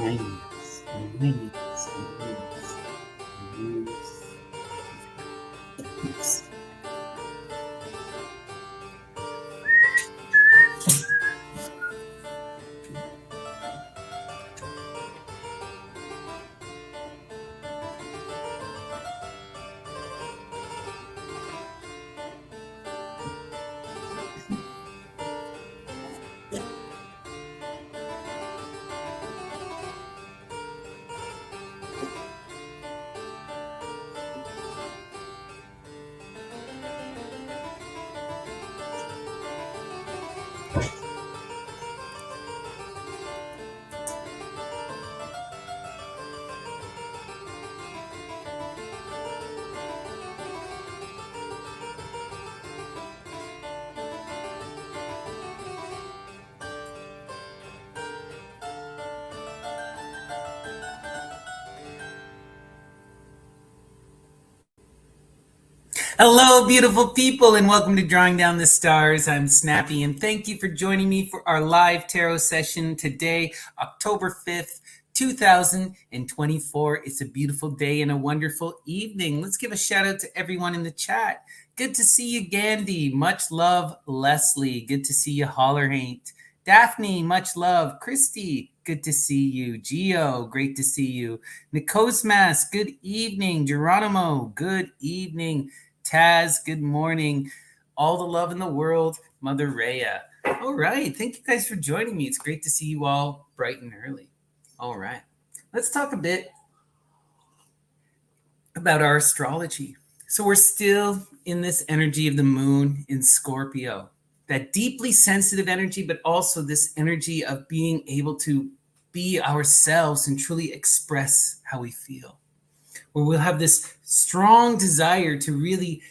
Awareness, awareness, awareness, awareness. Yes. Hello, beautiful people, and welcome to Drawing Down the Stars. I'm Snappy, and thank you for joining me for our live tarot session today, October 5th, 2024. It's a beautiful day and a wonderful evening. Let's give a shout out to everyone in the chat. Good to see you, Gandhi. Much love, Leslie. Good to see you, Hollerhaint. Daphne, much love. Christy, good to see you. Geo, great to see you. Nikosmas, good evening. Geronimo, good evening. Taz, good morning. All the love in the world, Mother Rhea. All right. Thank you guys for joining me. It's great to see you all bright and early. All right. Let's talk a bit about our astrology. So we're still in this energy of the moon in Scorpio, that deeply sensitive energy, but also this energy of being able to be ourselves and truly express how we feel, where we'll have this strong desire to really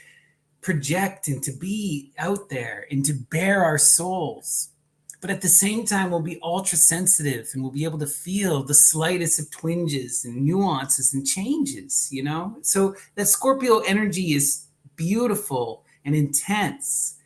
project and to be out there and to bare our souls. But at the same time, we'll be ultra sensitive and we'll be able to feel the slightest of twinges and nuances and changes, you know? So that Scorpio energy is beautiful and intense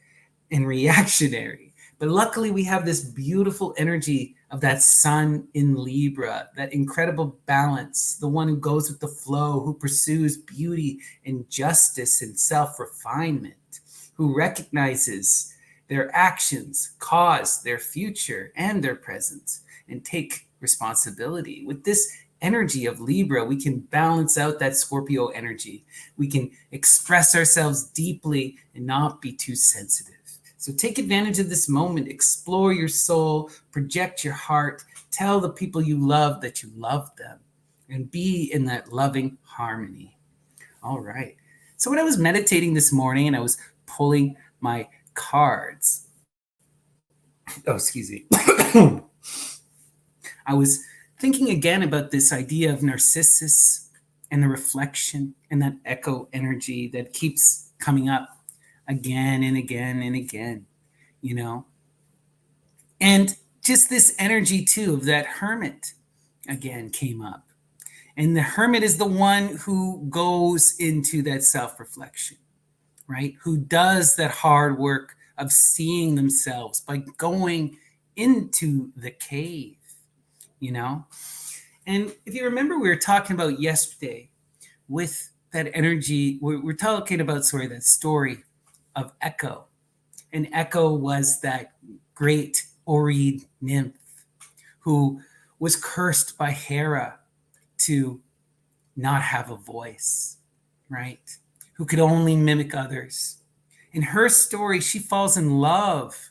and reactionary. But luckily, we have this beautiful energy of that sun in Libra, that incredible balance, the one who goes with the flow, who pursues beauty and justice and self-refinement, who recognizes their actions cause their future and their present and take responsibility. With this energy of Libra, we can balance out that Scorpio energy. We can express ourselves deeply and not be too sensitive. So take advantage of this moment, explore your soul, project your heart, tell the people you love that you love them, and be in that loving harmony. All right. So when I was meditating this morning and I was pulling my cards, excuse me, I was thinking again about this idea of Narcissus and the reflection and that echo energy that keeps coming up again and again and again, you know? And just this energy too of that hermit again came up. And the hermit is the one who goes into that self-reflection, right? Who does that hard work of seeing themselves by going into the cave, you know? And if you remember, we were talking about yesterday with that energy, we're talking about, that story of Echo. And Echo was that great Oread nymph who was cursed by Hera to not have a voice, right? Who could only mimic others. In her story, she falls in love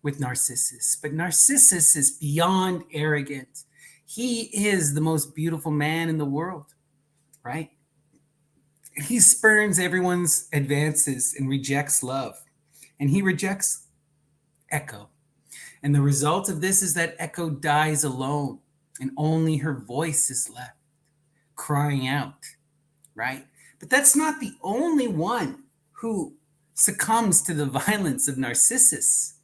with Narcissus, but Narcissus is beyond arrogant. He is the most beautiful man in the world, right? He spurns everyone's advances and rejects love. And he rejects Echo. And the result of this is that Echo dies alone and only her voice is left, crying out, right? But that's not the only one who succumbs to the violence of Narcissus.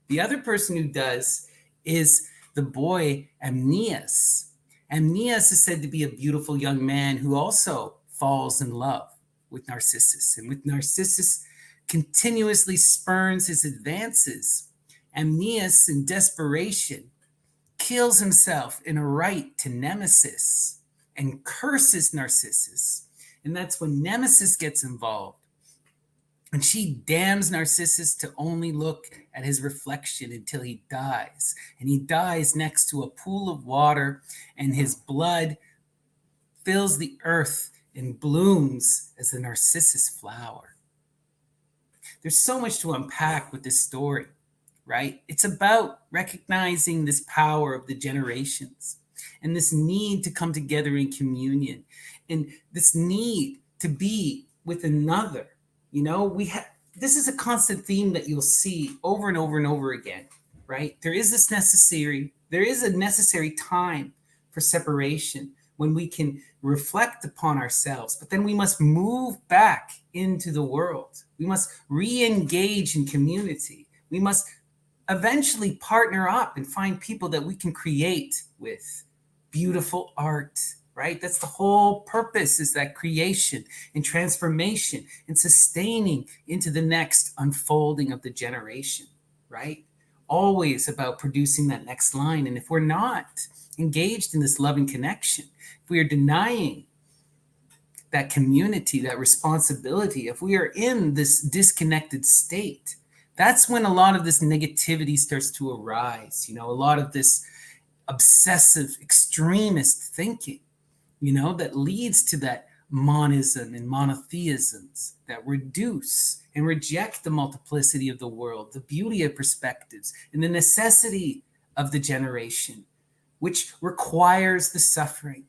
The other person who does is the boy Amneas. Amneas is said to be a beautiful young man who also falls in love with Narcissus. And with Narcissus continuously spurns his advances, Amneas in desperation kills himself in a right to Nemesis and curses Narcissus. And that's when Nemesis gets involved. And she damns Narcissus to only look at his reflection until he dies. And he dies next to a pool of water, and his blood fills the earth and blooms as the narcissus flower. There's so much to unpack with this story, right? It's about recognizing this power of the generations and this need to come together in communion and this need to be with another. You know, this is a constant theme that you'll see over and over and over again, right? There is a necessary time for separation when we can reflect upon ourselves, but then we must move back into the world. We must re-engage in community. We must eventually partner up and find people that we can create with beautiful art, right? That's the whole purpose, is that creation and transformation and sustaining into the next unfolding of the generation, right? Always about producing that next line. And if we're not engaged in this loving connection, if we are denying that community, that responsibility, if we are in this disconnected state, that's when a lot of this negativity starts to arise. You know, a lot of this obsessive extremist thinking, you know, that leads to that monism and monotheisms that reduce and reject the multiplicity of the world, the beauty of perspectives, and the necessity of the generation, which requires the suffering.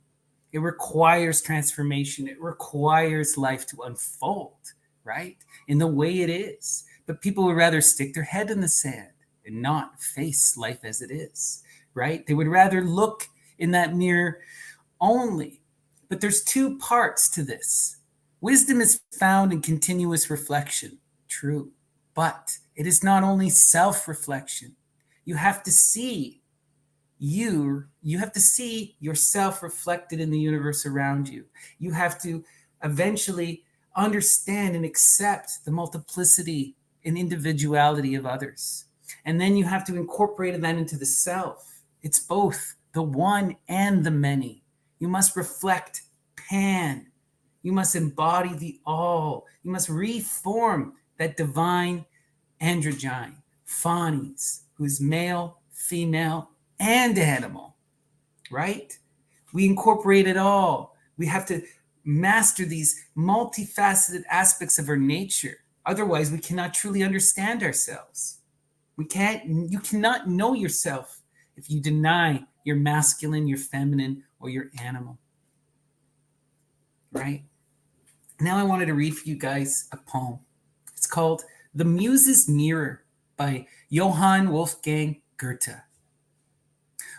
It requires transformation. It requires life to unfold, right, in the way it is. But people would rather stick their head in the sand and not face life as it is, right? They would rather look in that mirror only. But there's two parts to this. Wisdom is found in continuous reflection, true. But it is not only self-reflection. You have to see you have to see yourself reflected in the universe around you. You have to eventually understand and accept the multiplicity and individuality of others. And then you have to incorporate that into the self. It's both the one and the many. You must reflect Pan. You must embody the all. You must reform that divine androgyne, Phanies, who is male, female, and animal, right? We incorporate it all. We have to master these multifaceted aspects of our nature. Otherwise, we cannot truly understand ourselves. You cannot know yourself if you deny your masculine, your feminine, or your animal, right? Now I wanted to read for you guys a poem. It's called The Muse's Mirror by Johann Wolfgang Goethe.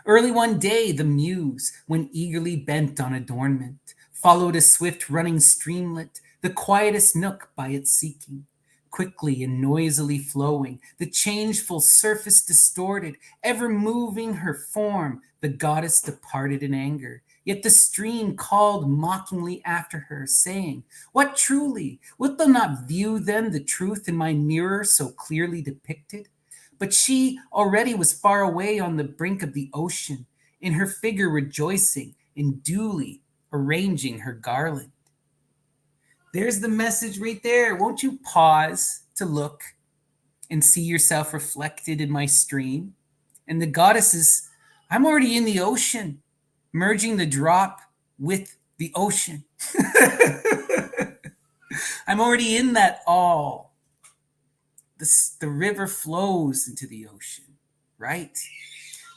Early one day, the muse, when eagerly bent on adornment, followed a swift running streamlet, the quietest nook by its seeking. Quickly and noisily flowing, the changeful surface distorted, ever moving her form, the goddess departed in anger. Yet the stream called mockingly after her, saying, "What truly? Wilt thou not view then the truth in my mirror so clearly depicted?" But she already was far away on the brink of the ocean, in her figure rejoicing and duly arranging her garland. There's the message right there. Won't you pause to look and see yourself reflected in my stream? And the goddesses, I'm already in the ocean, merging the drop with the ocean. I'm already in that all. The river flows into the ocean, right?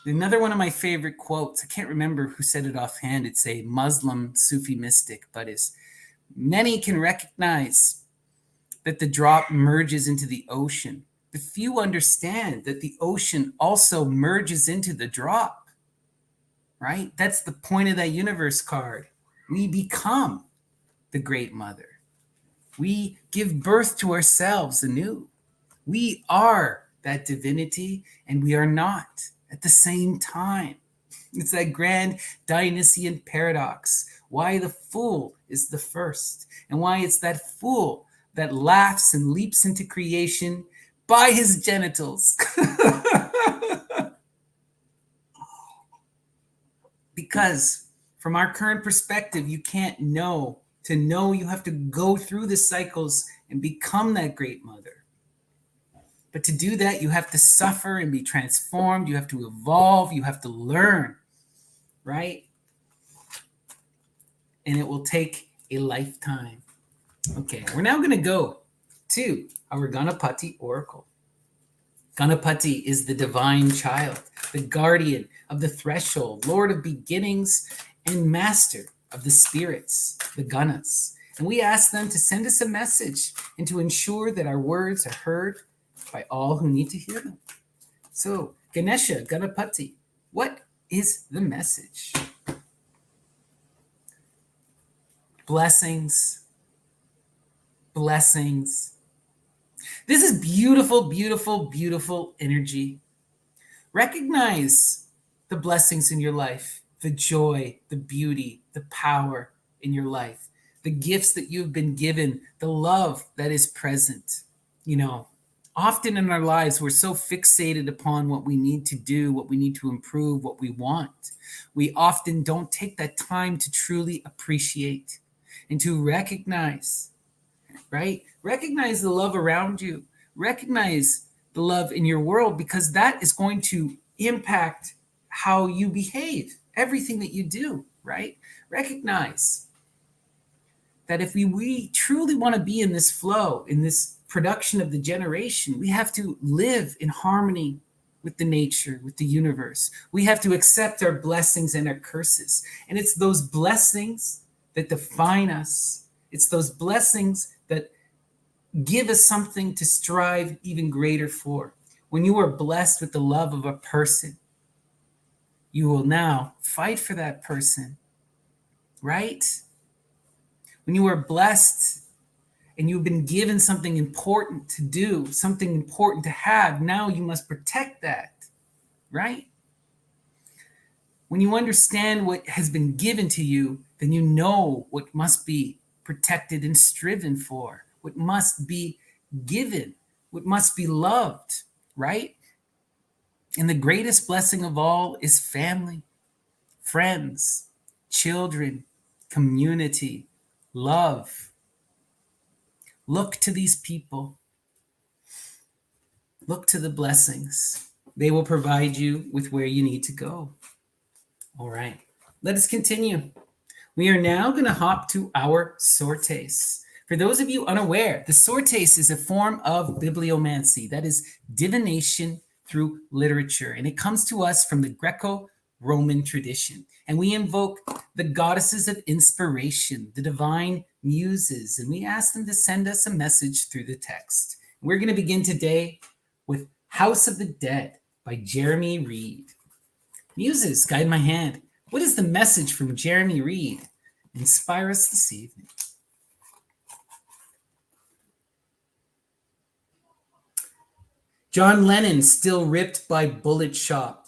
Another one of my favorite quotes, I can't remember who said it offhand. It's a Muslim Sufi mystic, but is many can recognize that the drop merges into the ocean, but few understand that the ocean also merges into the drop, right? That's the point of that universe card. We become the great mother. We give birth to ourselves anew. We are that divinity, and we are not at the same time. It's that grand Dionysian paradox. Why the fool is the first, and why it's that fool that laughs and leaps into creation by his genitals. Because from our current perspective, you can't know. To know, you have to go through the cycles and become that great mother. But to do that, you have to suffer and be transformed. You have to evolve. You have to learn, right? And it will take a lifetime. Okay, we're now going to go to our Ganapati oracle. Ganapati is the divine child, the guardian of the threshold, lord of beginnings, and master of the spirits, the Ganas. And we ask them to send us a message and to ensure that our words are heard by all who need to hear them. So, Ganesha, Ganapati, what is the message? Blessings, blessings. This is beautiful, beautiful, beautiful energy. Recognize the blessings in your life, the joy, the beauty, the power in your life, the gifts that you've been given, the love that is present. You know, often in our lives, we're so fixated upon what we need to do, what we need to improve, what we want. We often don't take that time to truly appreciate and to recognize, right? Recognize the love around you. Recognize the love in your world, because that is going to impact how you behave, everything that you do, right? Recognize that if we truly want to be in this flow, in this production of the generation, we have to live in harmony with the nature, with the universe. We have to accept our blessings and our curses. And it's those blessings that define us. It's those blessings that give us something to strive even greater for. When you are blessed with the love of a person, you will now fight for that person, right? When you are blessed and you've been given something important to do, something important to have, now you must protect that, right? When you understand what has been given to you, then you know what must be protected and striven for, what must be given, what must be loved, right? And the greatest blessing of all is family, friends, children, community, love. Look to these people. Look to the blessings. They will provide you with where you need to go. All right, let us continue. We are now going to hop to our sortes. For those of you unaware, the sortes is a form of bibliomancy, that is divination through literature. And it comes to us from the Greco-Roman tradition. And we invoke the goddesses of inspiration, the divine muses, and we ask them to send us a message through the text. We're going to begin today with House of the Dead by Jeremy Reed. Muses, guide my hand. What is the message from Jeremy Reed? Inspire us this evening. John Lennon, still ripped by bullet shot,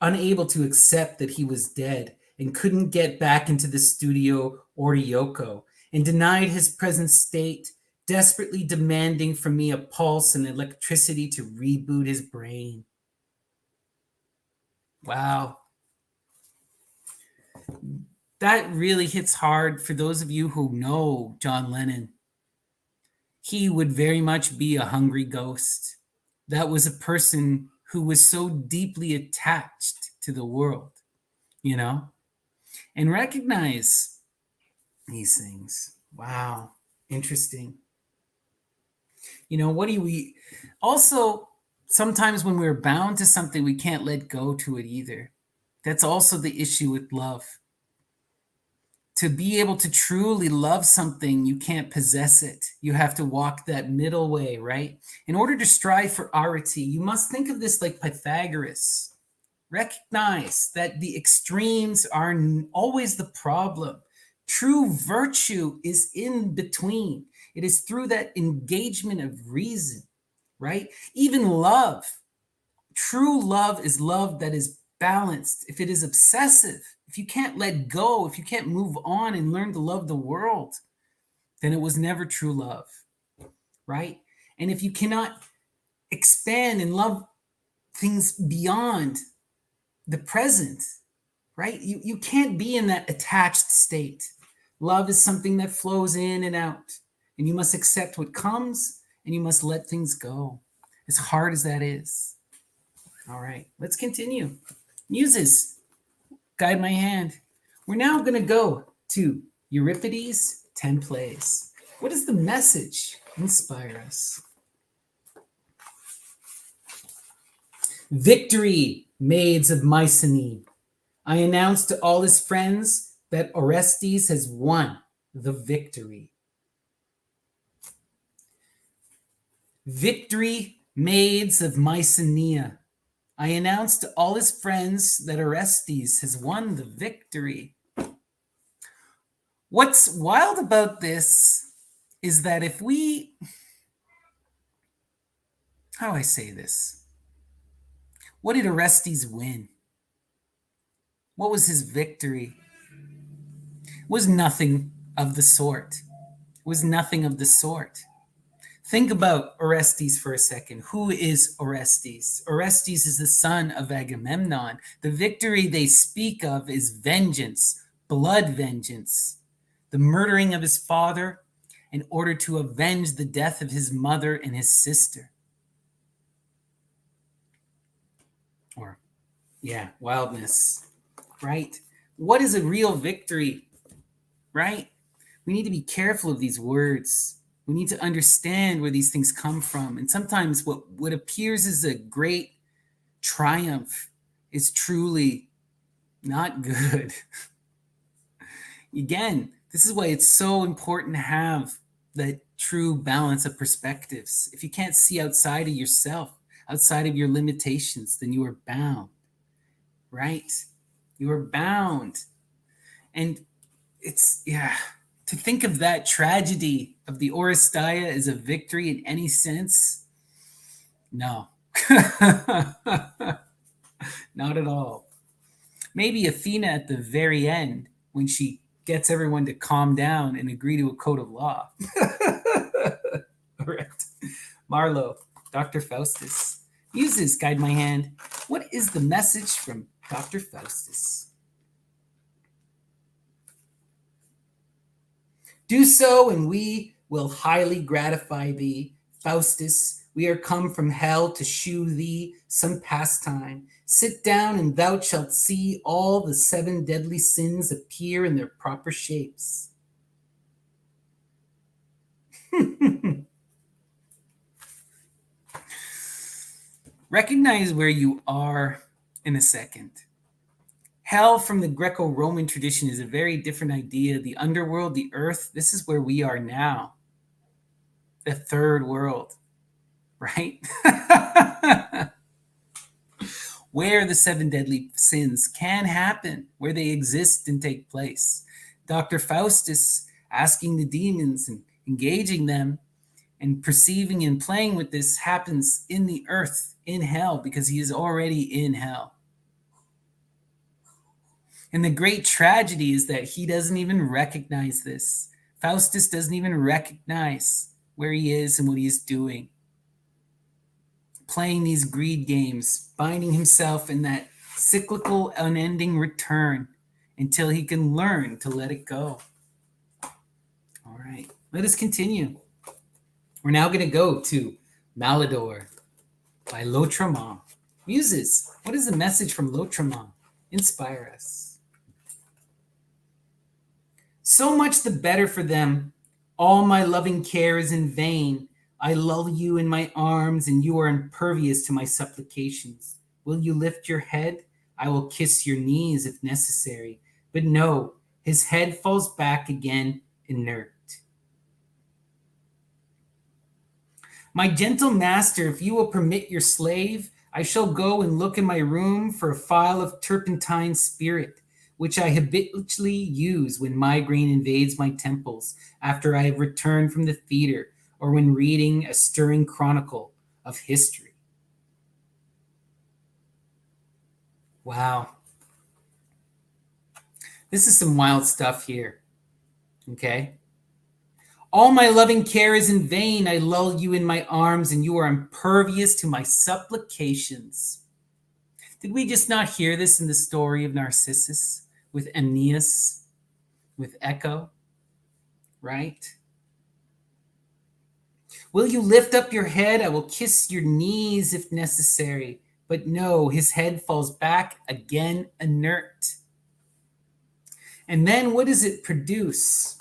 unable to accept that he was dead and couldn't get back into the studio or to Yoko, and denied his present state, desperately demanding from me a pulse and electricity to reboot his brain. Wow. That really hits hard for those of you who know John Lennon. He would very much be a hungry ghost. That was a person who was so deeply attached to the world, you know? And recognize these things. Wow, interesting. You know, what do we also, sometimes when we're bound to something, we can't let go to it either. That's also the issue with love. To be able to truly love something, you can't possess it. You have to walk that middle way, right? In order to strive for arity, you must think of this like Pythagoras. Recognize that the extremes are always the problem. True virtue is in between. It is through that engagement of reason, right? Even love. True love is love that is balanced. If it is obsessive, if you can't let go, if you can't move on and learn to love the world, then it was never true love, right? And if you cannot expand and love things beyond the present, right? You can't be in that attached state. Love is something that flows in and out, and you must accept what comes and you must let things go, as hard as that is. All right, let's continue. Muses, guide my hand. We're now going to go to Euripides 10 plays. What is the message? Inspire us. Victory, maids of Mycenae. I announce to all his friends that Orestes has won the victory. Victory, maids of Mycenae. I announce to all his friends that Orestes has won the victory. What's wild about this is that if we, how do I say this? What did Orestes win? What was his victory? It was nothing of the sort. It was nothing of the sort. Think about Orestes for a second. Who is Orestes? Orestes is the son of Agamemnon. The victory they speak of is vengeance, blood vengeance, the murdering of his father in order to avenge the death of his mother and his sister. Or, yeah, wildness, right? What is a real victory, right? We need to be careful of these words. We need to understand where these things come from. And sometimes what appears as a great triumph is truly not good. Again, this is why it's so important to have that true balance of perspectives. If you can't see outside of yourself, outside of your limitations, then you are bound, right? You are bound. And it's, yeah, to think of that tragedy of the Oresteia as a victory in any sense, no. Not at all. Maybe Athena at the very end, when she gets everyone to calm down and agree to a code of law. All right. Marlowe, Dr. Faustus. Muses, guide my hand. What is the message from Dr. Faustus? Do so, and we will highly gratify thee. Faustus, we are come from hell to shew thee some pastime. Sit down, and thou shalt see all the 7 deadly sins appear in their proper shapes. Recognize where you are in a second. Hell from the Greco-Roman tradition is a very different idea. The underworld, the earth, this is where we are now. The third world, right? Where the 7 deadly sins can happen, where they exist and take place. Dr. Faustus asking the demons and engaging them and perceiving and playing with this happens in the earth, in hell, because he is already in hell. And the great tragedy is that he doesn't even recognize this. Faustus doesn't even recognize where he is and what he is doing. Playing these greed games, binding himself in that cyclical, unending return until he can learn to let it go. All right, let us continue. We're now going to go to Malidor by Lautréamont. Muses, what is the message from Lautréamont? Inspire us. So much the better for them. All my loving care is in vain. I lull you in my arms, and you are impervious to my supplications. Will you lift your head? I will kiss your knees if necessary. But no, his head falls back again, inert. My gentle master, if you will permit your slave, I shall go and look in my room for a phial of turpentine spirit, which I habitually use when migraine invades my temples after I have returned from the theater or when reading a stirring chronicle of history. Wow. This is some wild stuff here. Okay? All my loving care is in vain. I lull you in my arms, and you are impervious to my supplications. Did we just not hear this in the story of Narcissus with Aeneas, with Echo, right? Will you lift up your head? I will kiss your knees if necessary. But no, his head falls back again inert. And then what does it produce?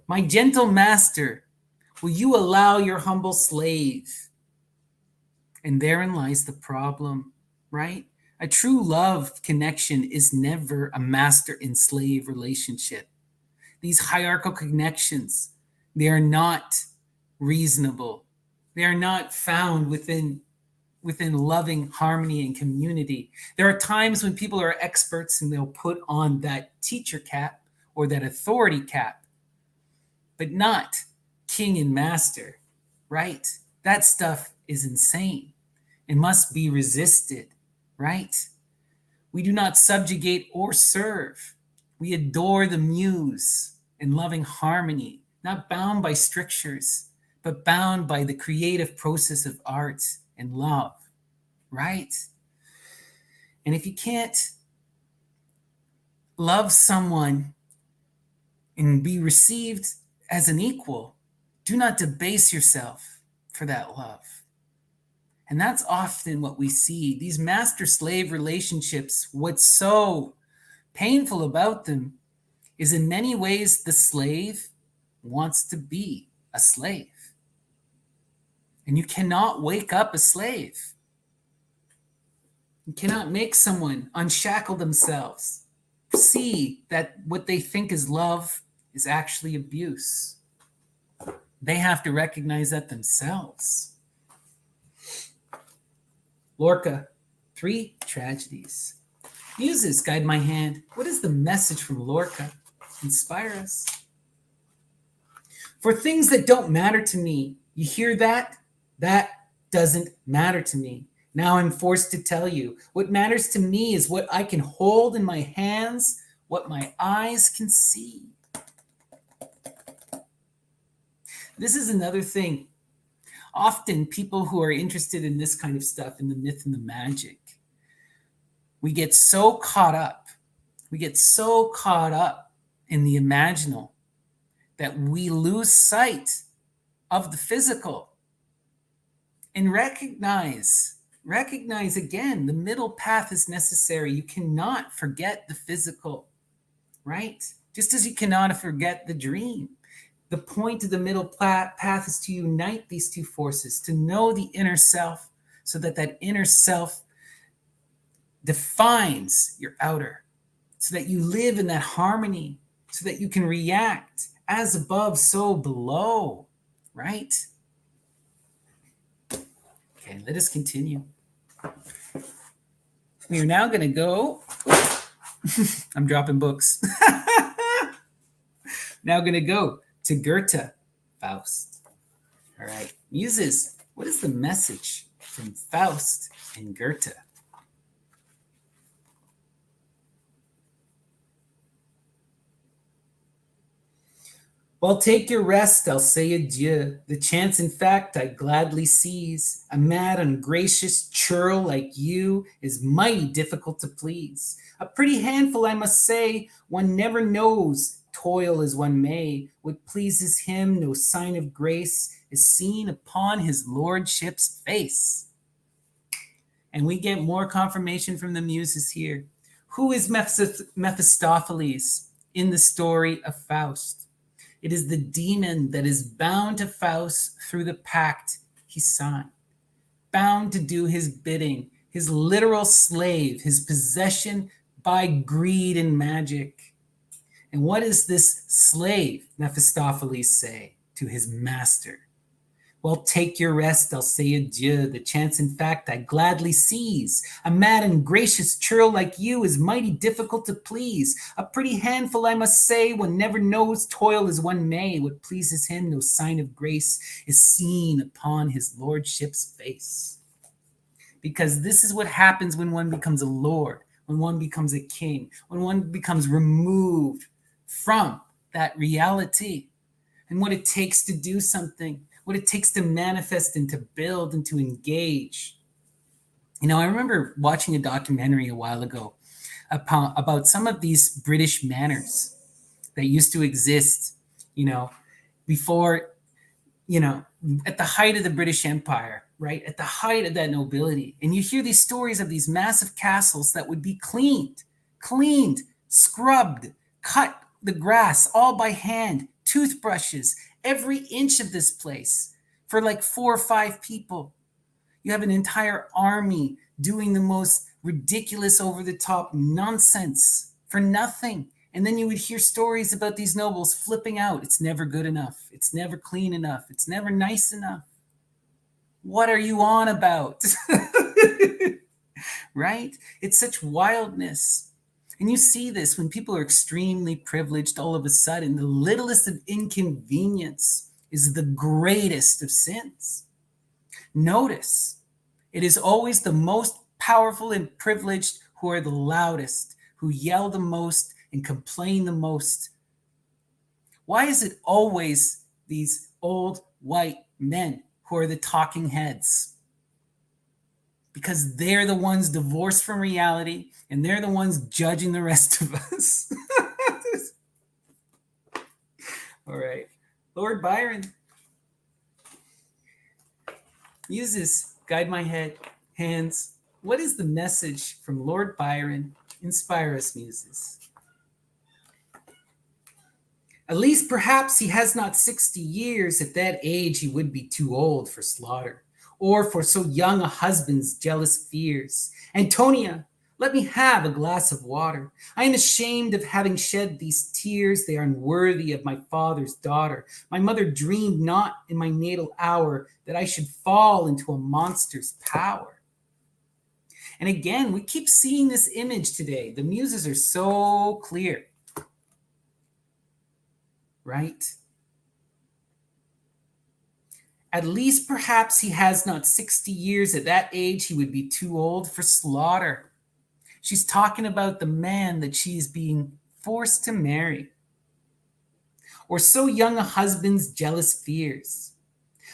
My gentle master, will you allow your humble slave? And therein lies the problem, right? A true love connection is never a master and slave relationship. These hierarchical connections, they are not reasonable. They are not found within loving harmony and community. There are times when people are experts and they'll put on that teacher cap or that authority cap, but not king and master, right? That stuff is insane. It must be resisted, right? We do not subjugate or serve. We adore the muse in loving harmony, not bound by strictures, but bound by the creative process of art and love, right? And if you can't love someone and be received as an equal, do not debase yourself for that love. And that's often what we see. These master-slave relationships, what's so painful about them is in many ways the slave wants to be a slave. And you cannot wake up a slave. You cannot make someone unshackle themselves, see that what they think is love is actually abuse. They have to recognize that themselves. Lorca, 3 tragedies. Muses, guide my hand. What is the message from Lorca? Inspire us. For things that don't matter to me, you hear that? That doesn't matter to me. Now I'm forced to tell you, what matters to me is what I can hold in my hands, what my eyes can see. This is another thing. Often people who are interested in this kind of stuff, in the myth and the magic, we get so caught up. We get so caught up in the imaginal that we lose sight of the physical. And recognize again, the middle path is necessary. You cannot forget the physical, right? Just as you cannot forget the dream. The point of the middle path is to unite these two forces, to know the inner self, so that that inner self defines your outer, so that you live in that harmony, so that you can react as above, so below, right? Okay, let us continue. We are now going to go. I'm dropping books. Now going to go to Goethe, Faust. All right, Muses, what is the message from Faust and Goethe? Well, take your rest, I'll say adieu. The chance, in fact, I gladly seize. A mad, ungracious churl like you is mighty difficult to please. A pretty handful, I must say, one never knows, toil as one may. What pleases him, no sign of grace, is seen upon his lordship's face. And we get more confirmation from the Muses here. Who is Mephistopheles in the story of Faust? It is the demon that is bound to Faust through the pact he signed, bound to do his bidding, his literal slave, his possession by greed and magic. And what does this slave, Mephistopheles, say to his master? Well, take your rest, I'll say adieu. The chance, in fact, I gladly seize. A mad and gracious churl like you is mighty difficult to please. A pretty handful, I must say, one never knows, toil as one may. What pleases him, no sign of grace, is seen upon his lordship's face. Because this is what happens when one becomes a lord, when one becomes a king, when one becomes removed from that reality and what it takes to do something, what it takes to manifest and to build and to engage. I remember watching a documentary a while ago about some of these British manors that used to exist, you know, before, you know, at the height of the British Empire, right? At the height of that nobility. And you hear these stories of these massive castles that would be cleaned, scrubbed, cut the grass all by hand, toothbrushes, every inch of this place for like 4 or 5 people. You have an entire army doing the most ridiculous, over the top nonsense for nothing. And then you would hear stories about these nobles flipping out. It's never good enough. It's never clean enough. It's never nice enough. What are you on about? Right? It's such wildness. And you see this when people are extremely privileged, all of a sudden, the littlest of inconvenience is the greatest of sins. Notice, it is always the most powerful and privileged who are the loudest, who yell the most and complain the most. Why is it always these old white men who are the talking heads? Because they're the ones divorced from reality and they're the ones judging the rest of us. All right. Lord Byron. Muses, guide my hands. What is the message from Lord Byron? Inspire us, muses. At least perhaps he has not 60 years. At that age he would be too old for slaughter, or for so young a husband's jealous fears. Antonia, let me have a glass of water. I am ashamed of having shed these tears. They are unworthy of my father's daughter. My mother dreamed not in my natal hour that I should fall into a monster's power. And again, we keep seeing this image today. The muses are so clear, right? At least perhaps he has not 60 years. At that age, he would be too old for slaughter. She's talking about the man that she's being forced to marry. Or so young a husband's jealous fears.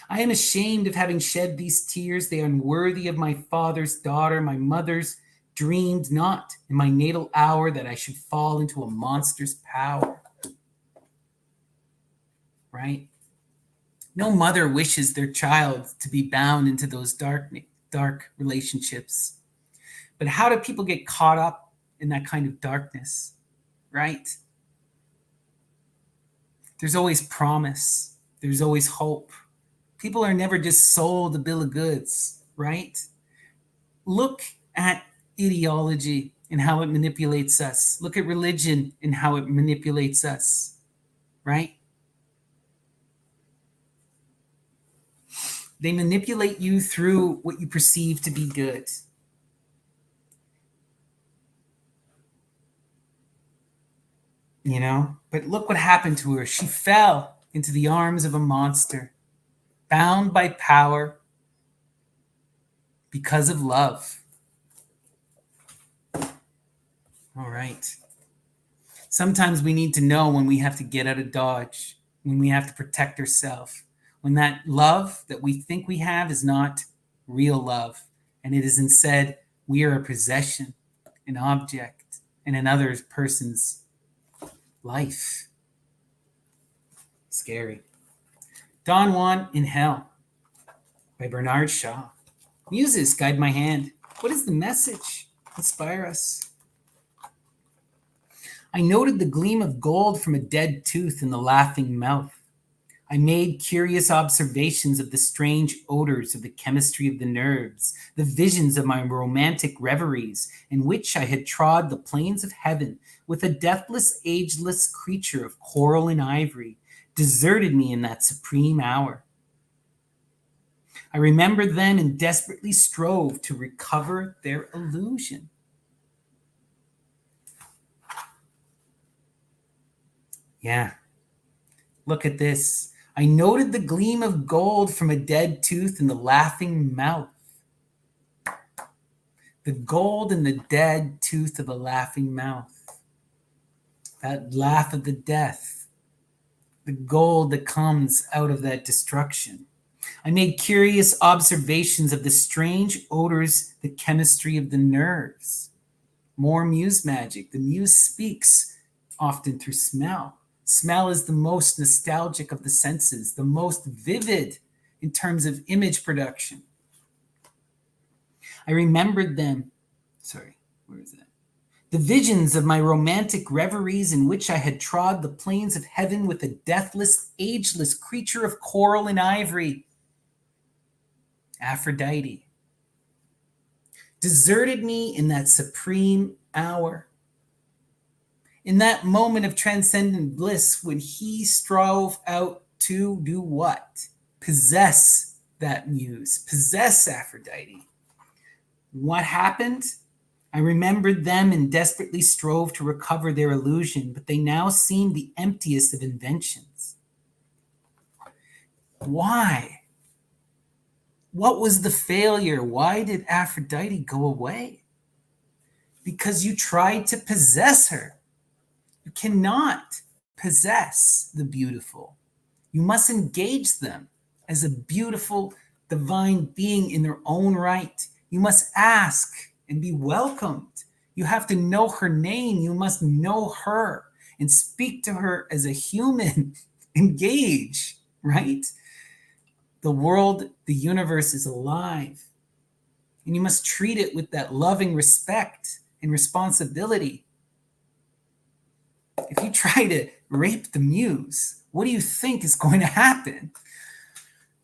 I am ashamed of having shed these tears. They are unworthy of my father's daughter. My mother's dreamed not in my natal hour that I should fall into a monster's power. Right? No mother wishes their child to be bound into those dark relationships. But how do people get caught up in that kind of darkness, right? There's always promise. There's always hope. People are never just sold a bill of goods, right? Look at ideology and how it manipulates us. Look at religion and how it manipulates us, right? They manipulate you through what you perceive to be good. But look what happened to her. She fell into the arms of a monster, bound by power because of love. All right. Sometimes we need to know when we have to get out of Dodge, when we have to protect ourselves, when that love that we think we have is not real love, and it is instead we are a possession, an object, in another person's life. Scary. Don Juan in Hell by Bernard Shaw. Muses, guide my hand. What is the message? Inspire us. I noted the gleam of gold from a dead tooth in the laughing mouth. I made curious observations of the strange odors of the chemistry of the nerves, the visions of my romantic reveries, in which I had trod the plains of heaven with a deathless, ageless creature of coral and ivory, deserted me in that supreme hour. I remembered them and desperately strove to recover their illusion. Yeah. Look at this. I noted the gleam of gold from a dead tooth in the laughing mouth. The gold in the dead tooth of a laughing mouth. That laugh of the death. The gold that comes out of that destruction. I made curious observations of the strange odors, the chemistry of the nerves. More muse magic. The muse speaks often through smell. Smell is the most nostalgic of the senses, the most vivid in terms of image production. I remembered them. Sorry, where is that? The visions of my romantic reveries in which I had trod the plains of heaven with a deathless, ageless creature of coral and ivory, Aphrodite, deserted me in that supreme hour. In that moment of transcendent bliss when he strove out to do what? Possess that muse, possess Aphrodite. What happened? I remembered them and desperately strove to recover their illusion, but they now seemed the emptiest of inventions. Why? What was the failure? Why did Aphrodite go away? Because you tried to possess her. You cannot possess the beautiful. You must engage them as a beautiful, divine being in their own right. You must ask and be welcomed. You have to know her name. You must know her and speak to her as a human. Engage, right? The world, the universe is alive. And you must treat it with that loving respect and responsibility. If you try to rape the muse, what do you think is going to happen?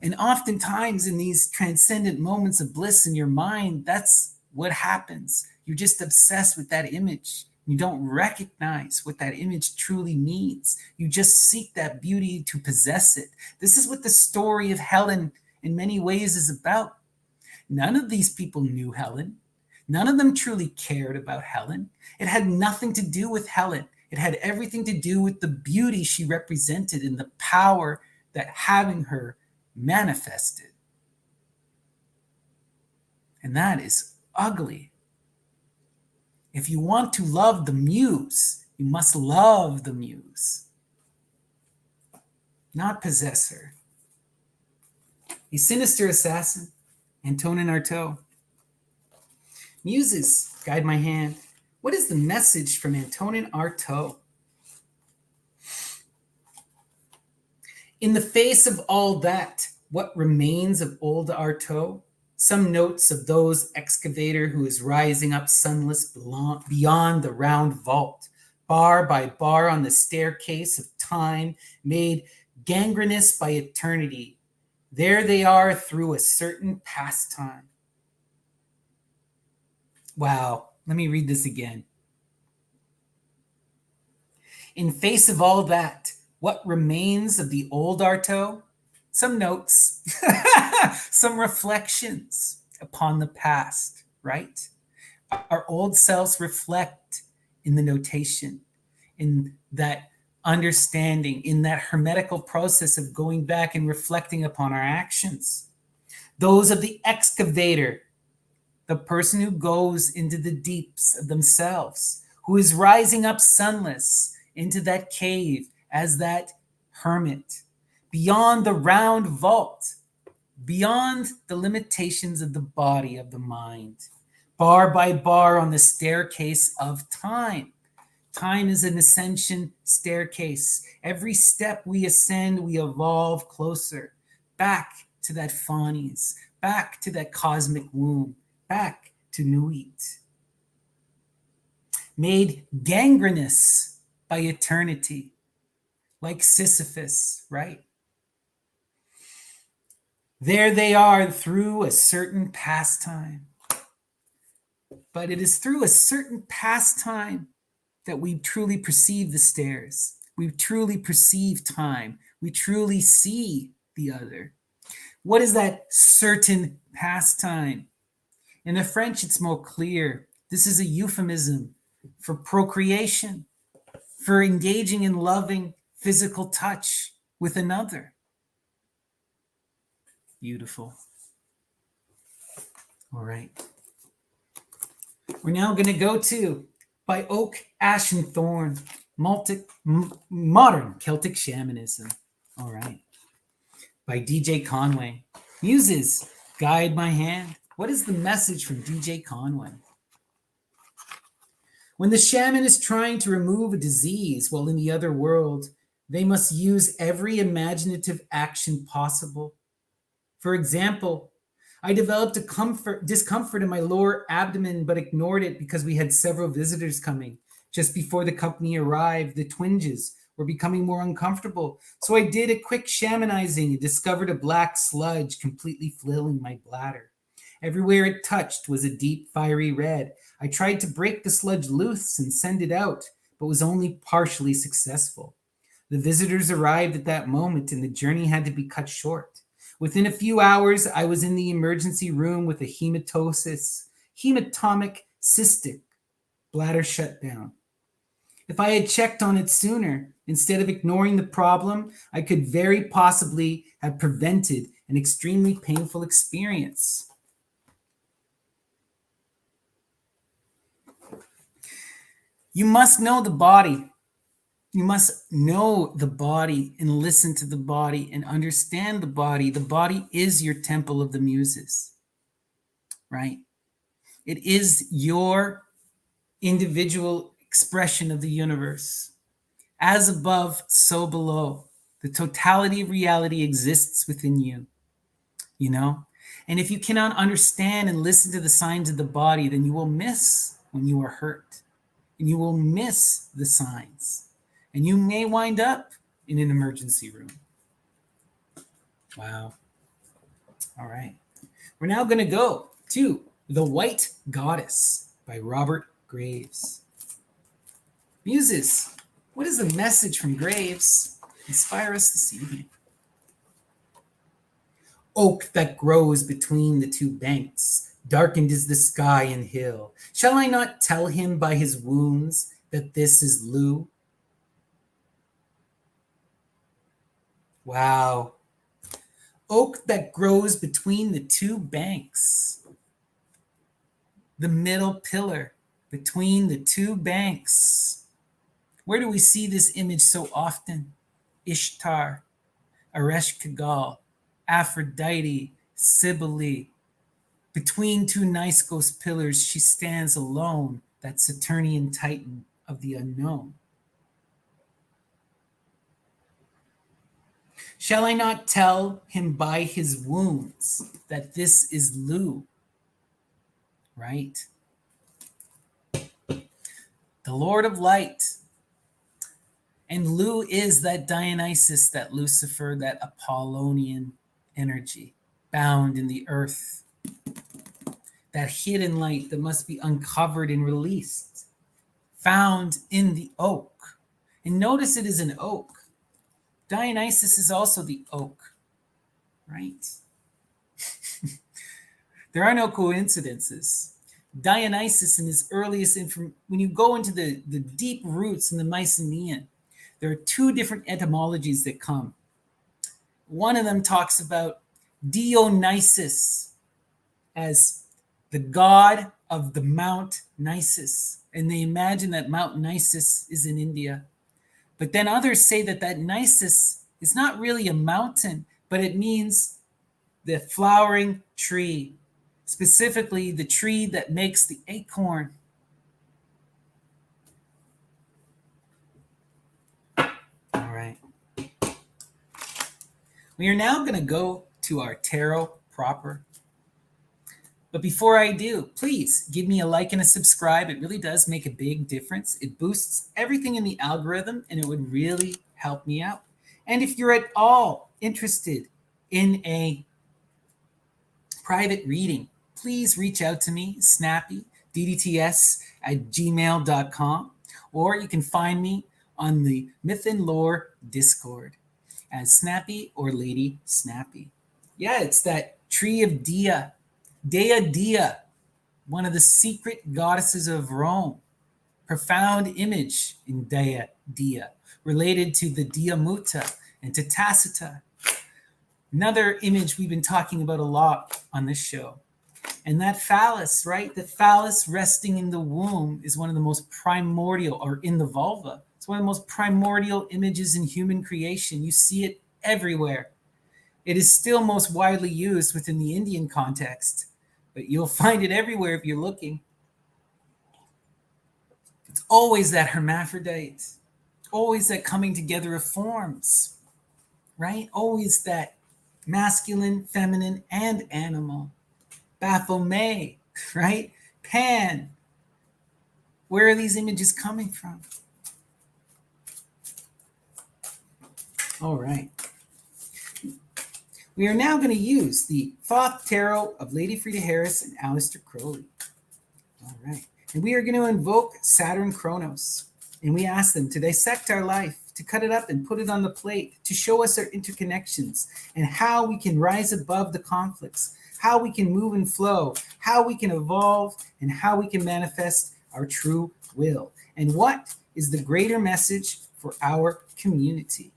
And oftentimes in these transcendent moments of bliss in your mind, that's what happens. You're just obsessed with that image. You don't recognize what that image truly means. You just seek that beauty to possess it. This is what the story of Helen in many ways is about. None of these people knew Helen. None of them truly cared about Helen. It had nothing to do with Helen. It had everything to do with the beauty she represented and the power that having her manifested. And that is ugly. If you want to love the muse, you must love the muse, not possess her. A sinister assassin, Antonin Artaud. Muses, guide my hand. What is the message from Antonin Artaud? In the face of all that, what remains of old Artaud? Some notes of those excavator who is rising up sunless beyond the round vault, bar by bar on the staircase of time, made gangrenous by eternity. There they are through a certain pastime. Wow, let me read this again. In face of all that, what remains of the old Artaud? Some notes, some reflections upon the past, right? Our old selves reflect in the notation, in that understanding, in that hermetical process of going back and reflecting upon our actions. Those of the excavator, the person who goes into the deeps of themselves, who is rising up sunless into that cave as that hermit, beyond the round vault, beyond the limitations of the body, of the mind, bar by bar on the staircase of time. Time is an ascension staircase. Every step we ascend, we evolve closer, back to that Faunes, back to that cosmic womb, back to Nuit. Made gangrenous by eternity, like Sisyphus, right? There they are through a certain pastime. But it is through a certain pastime that we truly perceive the stairs. We truly perceive time. We truly see the other. What is that certain pastime? In the French, it's more clear. This is a euphemism for procreation, for engaging in loving physical touch with another. Beautiful. All right. We're now going to go to By Oak, Ash, and Thorn, modern Celtic shamanism. All right. by DJ Conway. Muses, guide my hand. What is the message from DJ Conway? When the shaman is trying to remove a disease while in the other world, they must use every imaginative action possible. For example, I developed a discomfort in my lower abdomen, but ignored it because we had several visitors coming. Just before the company arrived, the twinges were becoming more uncomfortable. So I did a quick shamanizing and discovered a black sludge completely filling my bladder. Everywhere it touched was a deep, fiery red. I tried to break the sludge loose and send it out, but was only partially successful. The visitors arrived at that moment, and the journey had to be cut short. Within a few hours, I was in the emergency room with a hematomic cystic bladder shutdown. If I had checked on it sooner, instead of ignoring the problem, I could very possibly have prevented an extremely painful experience. You must know the body. You must know the body and listen to the body and understand the body. The body is your temple of the muses, right? It is your individual expression of the universe. As above, so below. The totality of reality exists within you, you know? And if you cannot understand and listen to the signs of the body, then you will miss when you are hurt. And you will miss the signs. And you may wind up in an emergency room. Wow. All right. We're now going to go to The White Goddess by Robert Graves. Muses, what is the message from Graves? Inspire us this evening. Oak that grows between the two banks, darkened is the sky and hill. Shall I not tell him by his wounds that this is Lou? Wow. Oak that grows between the two banks. The middle pillar between the two banks. Where do we see this image so often? Ishtar, Ereshkigal, Aphrodite, Cybele. Between two Niscos pillars, she stands alone, that Saturnian titan of the unknown. Shall I not tell him by his wounds that this is Lu? Right? The Lord of Light. And Lu is that Dionysus, that Lucifer, that Apollonian energy bound in the earth. That hidden light that must be uncovered and released, found in the oak. And notice it is an oak. Dionysus is also the oak, right? There are no coincidences. Dionysus in his earliest when you go into the deep roots in the Mycenaean, there are two different etymologies that come. One of them talks about Dionysus as the god of the Mount Nisus. And they imagine that Mount Nisus is in India. But then others say that Nisus is not really a mountain, but it means the flowering tree, specifically the tree that makes the acorn. All right. We are now going to go to our tarot proper. But before I do, please give me a like and a subscribe. It really does make a big difference. It boosts everything in the algorithm, and it would really help me out. And if you're at all interested in a private reading, please reach out to me, Snappy, ddts@gmail.com, or you can find me on the Myth and Lore Discord as Snappy or Lady Snappy. Yeah, it's that tree of Dia. Dea, one of the secret goddesses of Rome. Profound image in Dea, related to the Dea Muta and to Tacita. Another image we've been talking about a lot on this show. And that phallus, right? The phallus resting in the womb is one of the most primordial, or in the vulva. It's one of the most primordial images in human creation. You see it everywhere. It is still most widely used within the Indian context, but you'll find it everywhere if you're looking. It's always that hermaphrodite, always that coming together of forms, right? Always that masculine, feminine, and animal. Baphomet, right? Pan. Where are these images coming from? All right. We are now going to use the Thoth Tarot of Lady Frida Harris and Aleister Crowley. All right. And we are going to invoke Saturn Kronos. And we ask them to dissect our life, to cut it up and put it on the plate, to show us our interconnections and how we can rise above the conflicts, how we can move and flow, how we can evolve, and how we can manifest our true will. And what is the greater message for our community?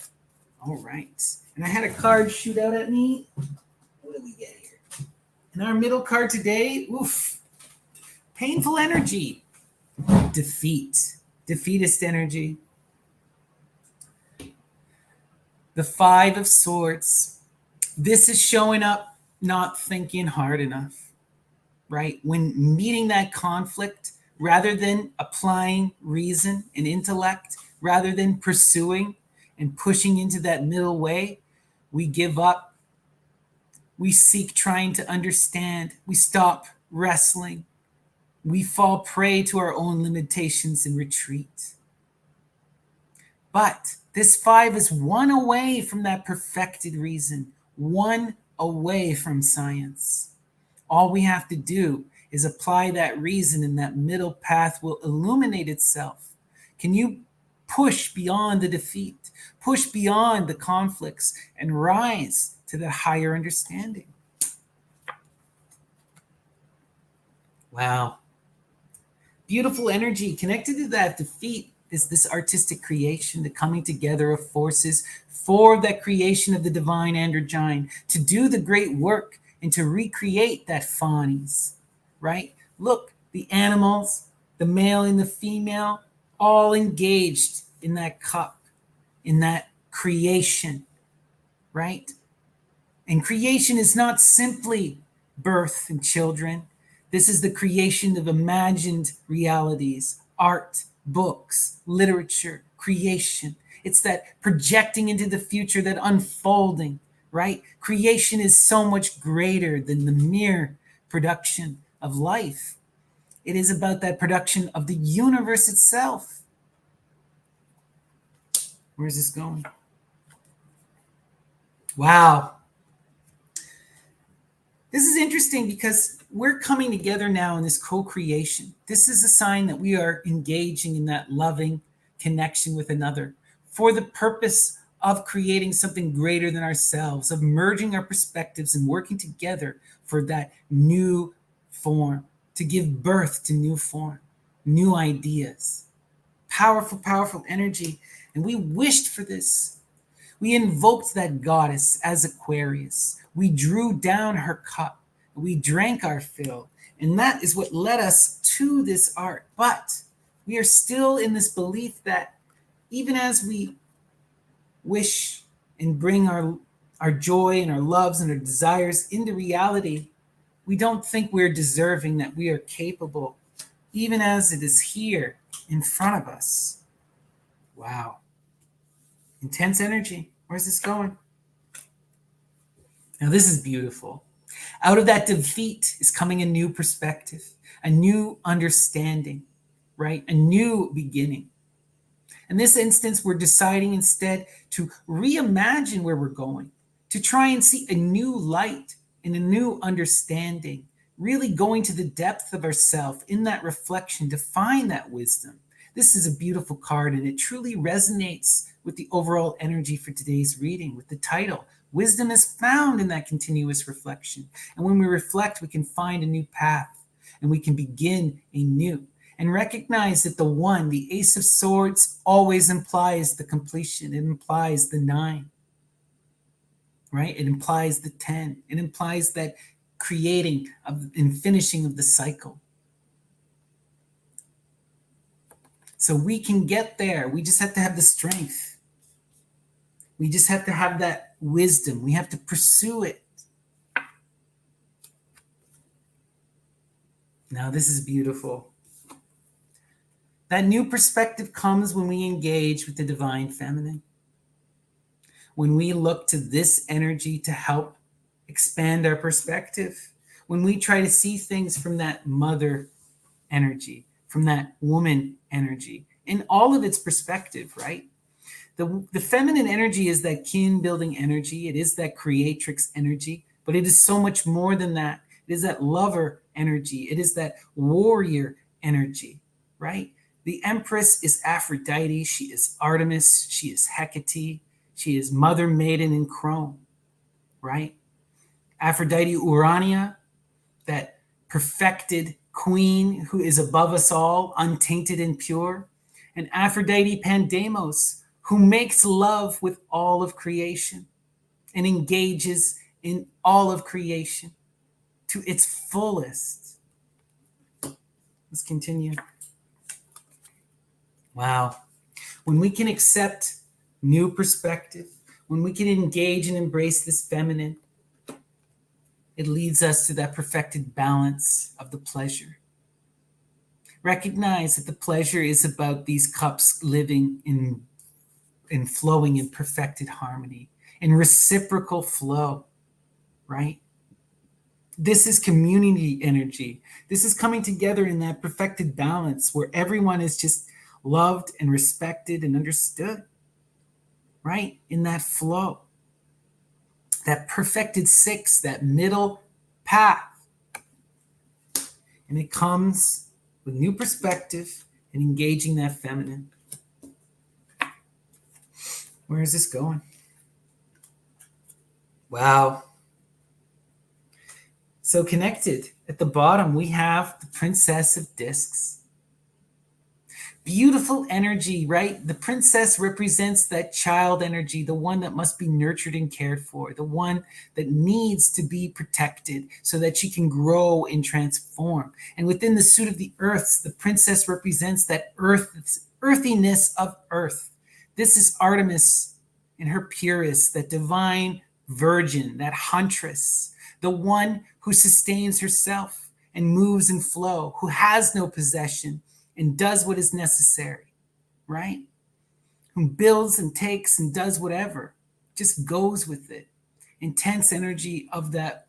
All right. And I had a card shoot out at me. What do we get here? And our middle card today, painful energy, defeat, defeatist energy. The Five of Swords. This is showing up not thinking hard enough, right? When meeting that conflict, rather than applying reason and intellect, rather than pursuing and pushing into that middle way, we give up. We seek trying to understand. We stop wrestling. We fall prey to our own limitations and retreat. But this five is one away from that perfected reason, one away from science. All we have to do is apply that reason, and that middle path will illuminate itself. Can you push beyond the defeat, push beyond the conflicts, and rise to that higher understanding? Wow. Beautiful energy connected to that defeat is this artistic creation, the coming together of forces for that creation of the divine androgyne, to do the great work and to recreate that phonies, right? Look, the animals, the male and the female, all engaged in that cup, in that creation, right? And creation is not simply birth and children. This is the creation of imagined realities, art, books, literature, creation. It's that projecting into the future, that unfolding, right? Creation is so much greater than the mere production of life. It is about that production of the universe itself. Where's this going? Wow. This is interesting because we're coming together now in this co-creation. This is a sign that we are engaging in that loving connection with another for the purpose of creating something greater than ourselves, of merging our perspectives and working together for that new form, to give birth to new form, new ideas. Powerful, powerful energy. And we wished for this. We invoked that goddess as Aquarius. We drew down her cup. We drank our fill. And that is what led us to this art. But we are still in this belief that even as we wish and bring our joy and our loves and our desires into reality, we don't think we're deserving, that we are capable, even as it is here in front of us. Wow. Intense energy. Where's this going? Now, this is beautiful. Out of that defeat is coming a new perspective, a new understanding, right? A new beginning. In this instance, we're deciding instead to reimagine where we're going, to try and see a new light and a new understanding, really going to the depth of ourself in that reflection to find that wisdom. This is a beautiful card, and it truly resonates with the overall energy for today's reading, with the title. Wisdom is found in that continuous reflection. And when we reflect, we can find a new path, and we can begin anew and recognize that the one, the Ace of Swords, always implies the completion. It implies the 9, right? It implies the 10. It implies that creating and finishing of the cycle. So we can get there. We just have to have the strength. We just have to have that wisdom. We have to pursue it. Now, this is beautiful. That new perspective comes when we engage with the divine feminine. When we look to this energy to help expand our perspective. When we try to see things from that mother energy, from that woman energy, in all of its perspective, right? The feminine energy is that kin building energy. It is that creatrix energy, but it is so much more than that. It is that lover energy. It is that warrior energy, right? The Empress is Aphrodite. She is Artemis. She is Hecate. She is Mother Maiden in Chrome, right? Aphrodite Urania, that perfected queen who is above us all, untainted and pure. And Aphrodite Pandemos, who makes love with all of creation and engages in all of creation to its fullest. Let's continue. Wow. When we can accept new perspective, when we can engage and embrace this feminine, it leads us to that perfected balance of the pleasure. Recognize that the pleasure is about these cups living in flowing in perfected harmony, in reciprocal flow, right? This is community energy. This is coming together in that perfected balance where everyone is just loved and respected and understood, right? In that flow. That perfected six, that middle path. And it comes with new perspective and engaging that feminine. Where is this going? Wow. So connected at the bottom, we have the Princess of Discs. Beautiful energy, right? The princess represents that child energy, the one that must be nurtured and cared for, the one that needs to be protected so that she can grow and transform. And within the suit of the earths, the princess represents that earthiness of earth. This is Artemis in her purest, that divine virgin, that huntress, the one who sustains herself and moves in flow, who has no possession, and does what is necessary, right? Who builds and takes and does whatever, just goes with it. Intense energy of that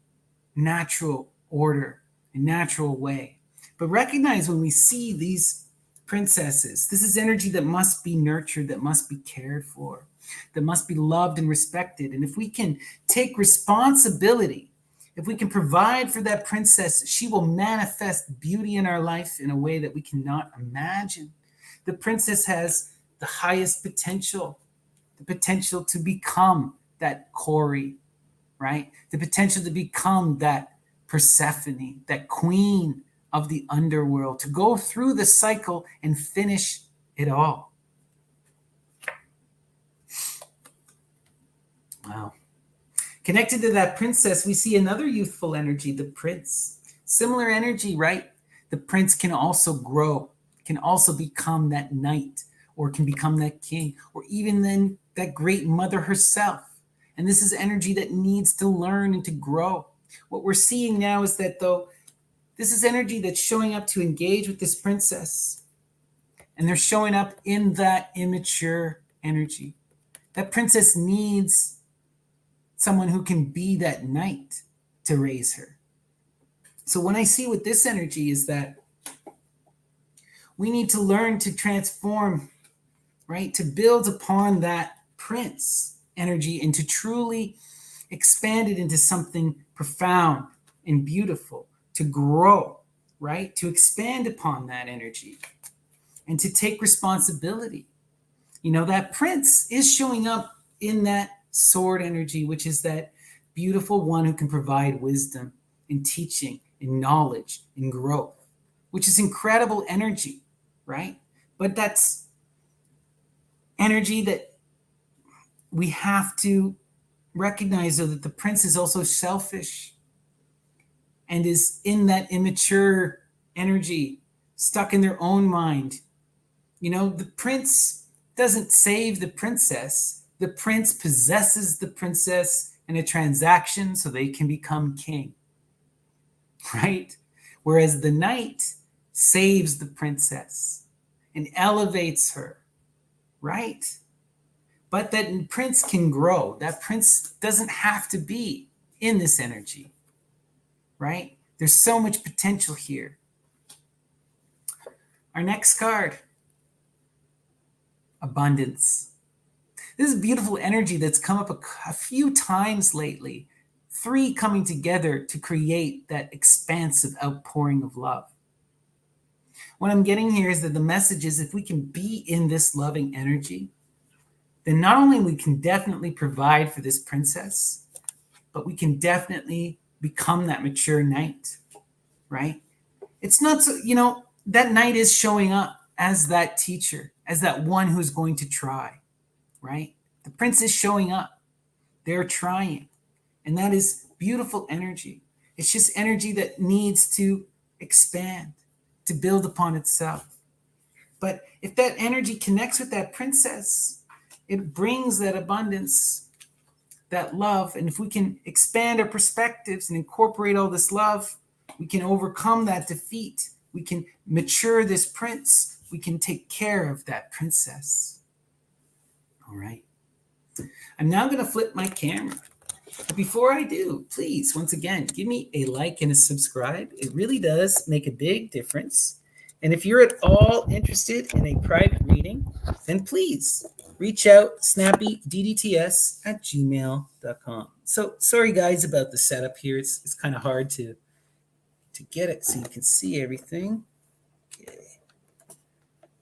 natural order and natural way. But recognize when we see these princesses, this is energy that must be nurtured, that must be cared for, that must be loved and respected. And if we can take responsibility, if we can provide for that princess, she will manifest beauty in our life in a way that we cannot imagine. The princess has the highest potential, the potential to become that Corey, right? The potential to become that Persephone, that queen of the underworld, to go through the cycle and finish it all. Wow. Connected to that princess, we see another youthful energy, the prince. Similar energy, right? The prince can also grow, can also become that knight, or can become that king, or even then that great mother herself. And this is energy that needs to learn and to grow. What we're seeing now is that, though, this is energy that's showing up to engage with this princess. And they're showing up in that immature energy. That princess needs someone who can be that knight to raise her. So when I see with this energy is that we need to learn to transform, right? To build upon that prince energy and to truly expand it into something profound and beautiful, to grow, right? To expand upon that energy and to take responsibility. You know, that prince is showing up in that sword energy, which is that beautiful one who can provide wisdom and teaching and knowledge and growth, which is incredible energy, right? But that's energy that we have to recognize, though, that the prince is also selfish and is in that immature energy, stuck in their own mind. You know, the prince doesn't save the princess. The prince possesses the princess in a transaction so they can become king, right? Whereas the knight saves the princess and elevates her, right? But that prince can grow. That prince doesn't have to be in this energy, right? There's so much potential here. Our next card, abundance. This is beautiful energy that's come up a few times lately. 3 coming together to create that expansive outpouring of love. What I'm getting here is that the message is if we can be in this loving energy, then not only we can definitely provide for this princess, but we can definitely become that mature knight, right? It's not so, that knight is showing up as that teacher, as that one who's going to try, right? The prince is showing up. They're trying. And that is beautiful energy. It's just energy that needs to expand, to build upon itself. But if that energy connects with that princess, it brings that abundance, that love. And if we can expand our perspectives and incorporate all this love, we can overcome that defeat. We can mature this prince. We can take care of that princess. All right. I'm now going to flip my camera. But before I do, please, once again, give me a like and a subscribe. It really does make a big difference. And if you're at all interested in a private reading, then please reach out, snappydddts@gmail.com. So sorry, guys, about the setup here. It's kind of hard to get it so you can see everything. Okay.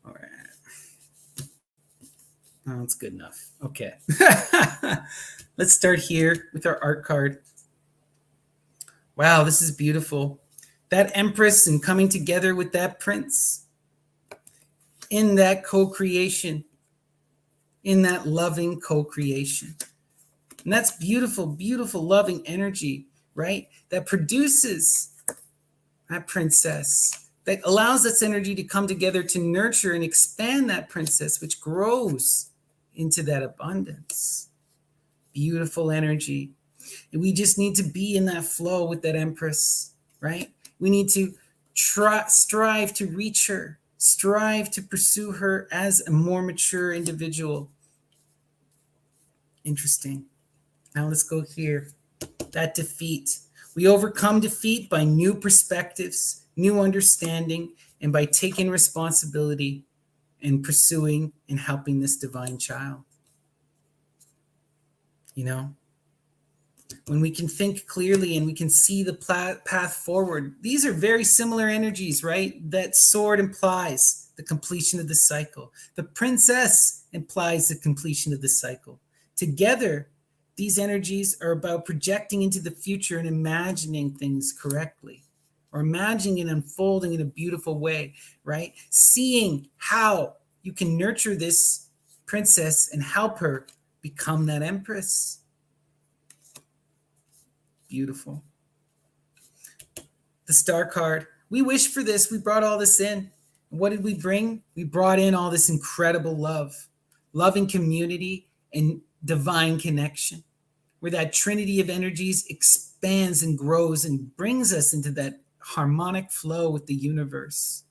All right. Oh, it's good enough. Okay. Let's start here with our art card. Wow, this is beautiful. That empress and coming together with that prince in that co-creation, in that loving co-creation. And that's beautiful, beautiful, loving energy, right? That produces that princess, that allows this energy to come together to nurture and expand that princess, which grows into that abundance. Beautiful energy. And we just need to be in that flow with that empress, right? We need to strive to reach her, strive to pursue her as a more mature individual. Interesting. Now let's go here. That defeat. We overcome defeat by new perspectives, new understanding, and by taking responsibility and pursuing and helping this divine child. When we can think clearly and we can see the path forward, these are very similar energies, right? That sword implies the completion of the cycle. The princess implies the completion of the cycle. Together, these energies are about projecting into the future and imagining things correctly, or imagining it unfolding in a beautiful way, right? Seeing how you can nurture this princess and help her become that empress. Beautiful. The star card. We wished for this. We brought all this in. What did we bring? We brought in all this incredible love, loving community, and divine connection, where that trinity of energies expands and grows and brings us into that harmonic flow with the universe.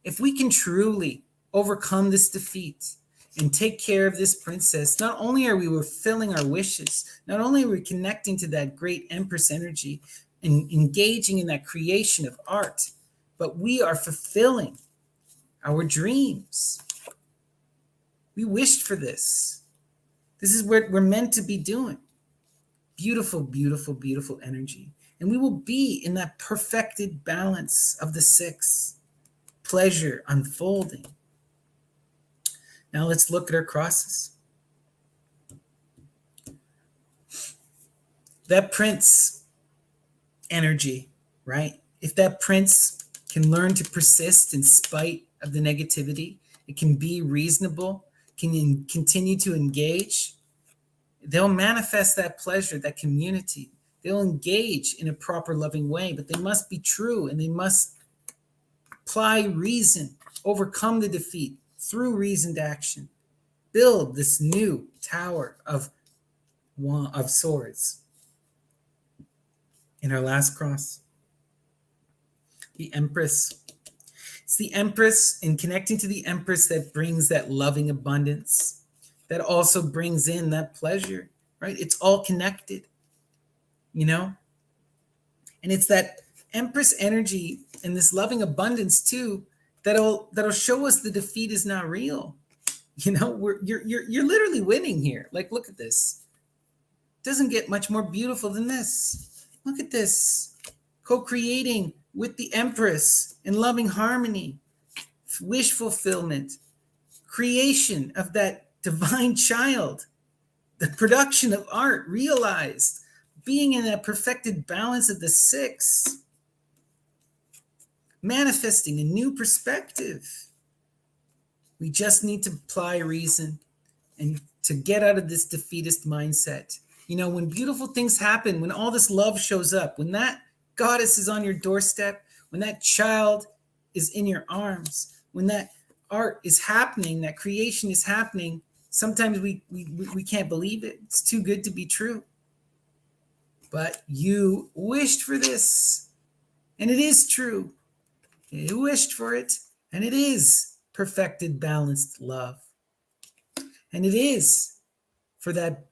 If we can truly overcome this defeat and take care of this princess, not only are we fulfilling our wishes, not only are we connecting to that great empress energy and engaging in that creation of art, but we are fulfilling our dreams. We wished for this. This is what we're meant to be doing. Beautiful, beautiful, beautiful energy. And we will be in that perfected balance of the 6. Pleasure unfolding. Now let's look at our crosses. That prince energy, right? If that prince can learn to persist in spite of the negativity, it can be reasonable, can continue to engage, they'll manifest that pleasure, that community. They'll engage in a proper, loving way, but they must be true and they must apply reason, overcome the defeat through reasoned action. build this new tower of swords. In our last cross, the Empress. It's the Empress, and connecting to the Empress that brings that loving abundance, that also brings in that pleasure, right? It's all connected, you know? And it's that Empress energy and this loving abundance too that'll show us the defeat is not real. You know, you're literally winning here. Like, look at this. Doesn't get much more beautiful than this. Look at this. Co-creating with the Empress in loving harmony, wish fulfillment, creation of that divine child, the production of art realized, being in that perfected balance of the six, manifesting a new perspective. We just need to apply reason and to get out of this defeatist mindset. You know, when beautiful things happen, when all this love shows up, when that goddess is on your doorstep, when that child is in your arms, when that art is happening, that creation is happening, sometimes we can't believe it. It's too good to be true. But you wished for this, and it is true. You wished for it, and it is perfected, balanced love. And it is for that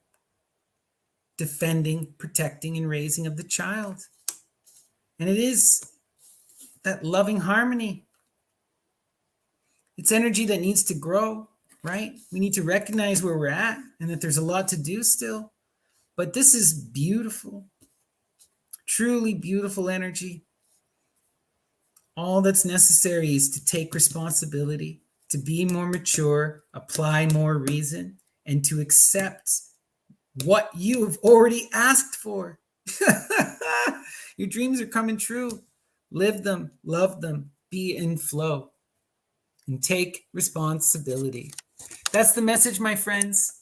defending, protecting, and raising of the child. And it is that loving harmony. It's energy that needs to grow, right? We need to recognize where we're at and that there's a lot to do still. But this is beautiful, truly beautiful energy. All that's necessary is to take responsibility, to be more mature, apply more reason, and to accept what you have already asked for. Your dreams are coming true. Live them, love them, be in flow, and take responsibility. That's the message, my friends.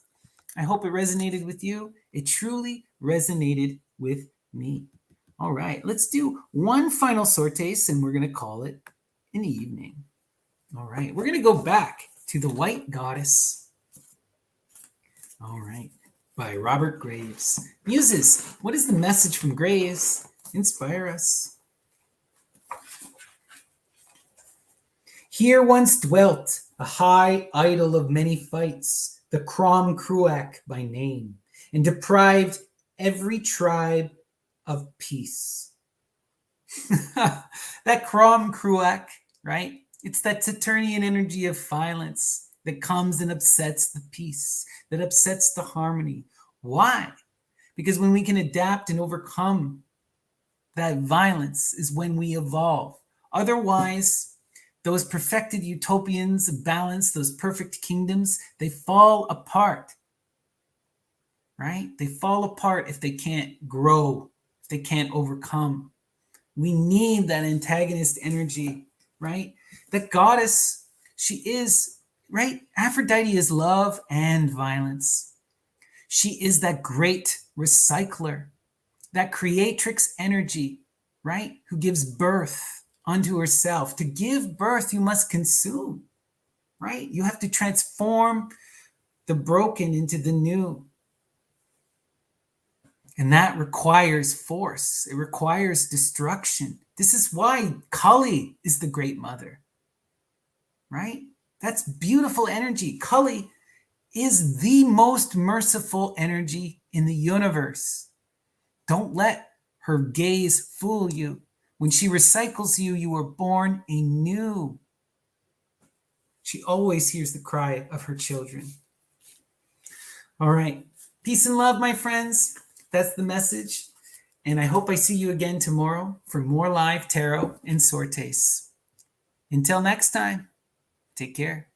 I hope it resonated with you. It truly resonated with me. All right, let's do one final sortes, and we're going to call it an evening. All right, we're going to go back to The White Goddess. All right, by Robert Graves. Muses, what is the message from Graves? Inspire us. Here once dwelt a high idol of many fights, the Crom Cruach by name, and deprived every tribe of peace. That Crom Cruach, right? It's that Saturnian energy of violence that comes and upsets the peace, that upsets the harmony. Why? Because when we can adapt and overcome that violence is when we evolve. Otherwise, those perfected utopians of balance, those perfect kingdoms, they fall apart, right? They fall apart if they can't grow, if they can't overcome. We need that antagonist energy, right? That goddess, she is, right? Aphrodite is love and violence. She is that great recycler, that creatrix energy, right? Who gives birth unto herself. To give birth, you must consume, right? You have to transform the broken into the new. And that requires force. It requires destruction. This is why Kali is the great mother, right? That's beautiful energy. Kali is the most merciful energy in the universe. Don't let her gaze fool you. When she recycles you, you are born anew. She always hears the cry of her children. All right. Peace and love, my friends. That's the message. And I hope I see you again tomorrow for more live tarot and sortes. Until next time, take care.